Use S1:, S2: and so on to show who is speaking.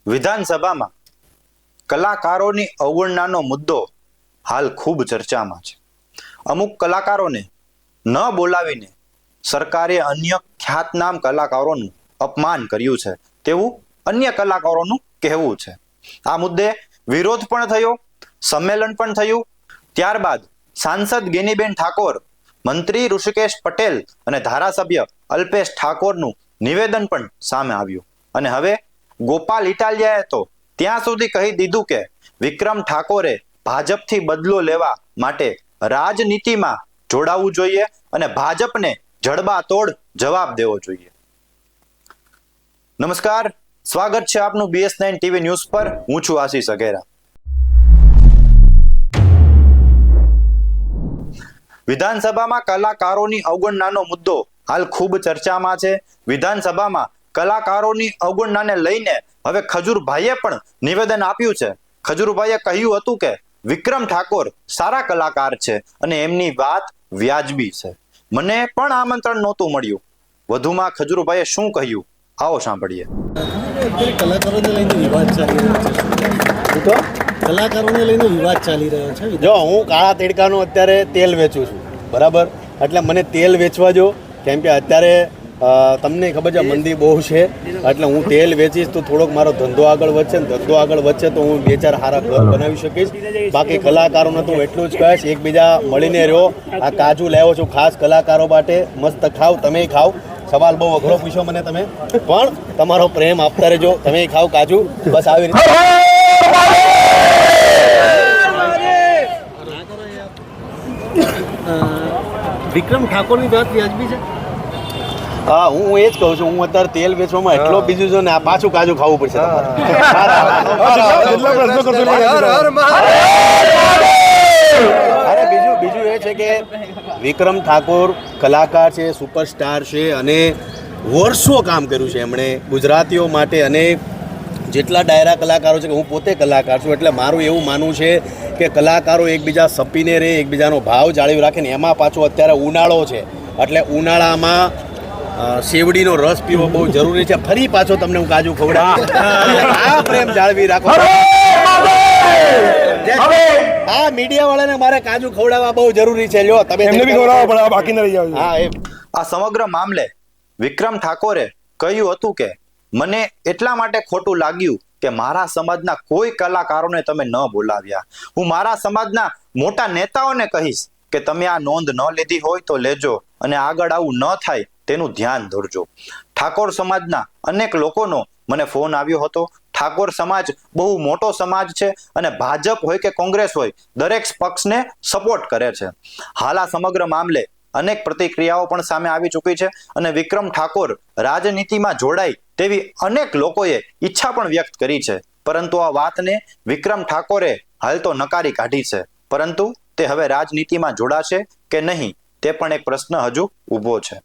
S1: વિધાનસભામાં કલાકારોની અવગણનાનો મુદ્દો હાલ ખૂબ ચર્ચામાં છે. અમુક કલાકારોને ન બોલાવીને સરકારે અન્ય ખ્યાતનામ કલાકારોનું અપમાન કર્યું છે તેવું અન્ય કલાકારોનું કહેવું છે. આ મુદ્દે વિરોધ પણ થયો, સંમેલન પણ થયું. ત્યારબાદ સાંસદ ગેનીબેન ઠાકોર, મંત્રી ઋષિકેશ પટેલ અને ધારાસભ્ય અલ્પેશ ઠાકોરનું નિવેદન પણ સામે આવ્યું. અને હવે ગોપાલ ઇટાલિયાએ તો ત્યાં સુધી કહી દીધું કે વિક્રમ ઠાકોરે ભાજપથી બદલો લેવા માટે રાજનીતિમાં જોડાવું જોઈએ અને ભાજપને જડબાતોડ જવાબ દેવો જોઈએ. નમસ્કાર, સ્વાગત છે આપનું BS9 TV ન્યૂઝ પર. હું છું આશીષ અઘેરા. વિધાનસભામાં કલાકારોની અવગણનાનો મુદ્દો હાલ ખૂબ ચર્ચામાં છે. વિધાનસભામાં કલાકારોની અવગણનાને લઈને હવે ખજૂરભાઈએ પણ નિવેદન આપ્યું છે. ખજૂરભાઈએ કહ્યું હતું કે વિક્રમ ઠાકોર સારા કલાકાર છે અને એમની વાત વ્યાજબી છે. મને પણ આમંત્રણ નહોતું મળ્યું. વધુમાં ખજૂરભાઈએ શું કહ્યું, આવો સાંભળીએ.
S2: કલાકારોને લઈને વિવાદ ચાલી રહ્યો છે. કલાકારોને લઈને વિવાદ ચાલી રહ્યો છે.
S3: જો હું કાળા તેડકાનું અત્યારે તેલ વેચું છું, બરાબર? એટલે મને તેલ વેચવા જો, કેમ કે અત્યારે તમને ખબર છે મંદી બહુ છે, એટલે હું તેલ વેચીશ તો થોડોક મારો ધંધો આગળ વધશે ને ધંધો આગળ વધશે તો હું બે ચાર સારા ઘર બનાવી શકીશ. બાકી કલાકારોને તો હું એટલું જ કહીશ, એકબીજા મળીને રહ્યો. આ કાજુ લાવ્યો છું ખાસ કલાકારો માટે, મસ્ત ખાવ, તમે ખાવ. સવાલ બહુ અઘરો પૂછ્યો મને તમે, પણ તમારો પ્રેમ આપતા રહેજો. તમે ખાવ કાજુ, બસ આવી રીતે.
S2: વિક્રમ ઠાકોરની વાત વ્યાજબી છે.
S3: હા, હું એ જ કહું છું. હું અત્યારે તેલ વેચવામાં એટલો બીજું છું ને આ પાછું કાજુ ખાવું પડશે. અરે બીજું એ છે કે વિક્રમ ઠાકોર કલાકાર છે, સુપરસ્ટાર છે અને વર્ષો કામ કર્યું છે એમણે ગુજરાતીઓ માટે. અને જેટલા ડાયરા કલાકારો છે, કે હું પોતે કલાકાર છું, એટલે મારું એવું માનવું છે કે કલાકારો એકબીજા સપીને રહે, એકબીજાનો ભાવ જાળવી રાખે ને. એમાં પાછું અત્યારે ઉનાળો છે, એટલે ઉનાળામાં શેવડીનો રસ પીવો બહુ જરૂરી છે. ફરી પાછો તમને હું કાજુ ખવડાવું. આ પ્રેમ જાળવી રાખો. આ મીડિયા વાળાને મારે કાજુ ખવડાવવા બહુ જરૂરી છે. લ્યો તમે એમને બી ખવડાવવા પડે, બાકી ન રહી જાવ. હા,
S1: આ સમગ્ર મામલે વિક્રમ ઠાકોરે કહ્યું હતું કે મને એટલા માટે ખોટું લાગ્યું કે મારા સમાજના કોઈ કલાકારોને તમે ન બોલાવ્યા. હું મારા સમાજના મોટા નેતાઓને કહીશ કે તમે આ નોંધ ન લીધી હોય તો લેજો અને આગળ આવું ન થાય તેનું ધ્યાન દોરજો. ઠાકોર સમાજના અનેક લોકોનો મને ફોન આવ્યો હતો. ઠાકોર સમાજ બહુ મોટો સમાજ છે અને ભાજપ હોય કે કોંગ્રેસ હોય, દરેક પક્ષને સપોર્ટ કરે છે. હાલ આ સમગ્ર મામલે અનેક પ્રતિક્રિયાઓ પણ સામે આવી ચૂકી છે અને વિક્રમ ઠાકોર રાજનીતિમાં જોડાય તેવી અનેક લોકોએ ઈચ્છા પણ વ્યક્ત કરી છે. પરંતુ આ વાતને વિક્રમ ઠાકોરે હાલ તો નકારી કાઢી છે. પરંતુ તે હવે રાજનીતિમાં જોડાશે કે નહીં તે પણ એક પ્રશ્ન હજુ ઊભો છે.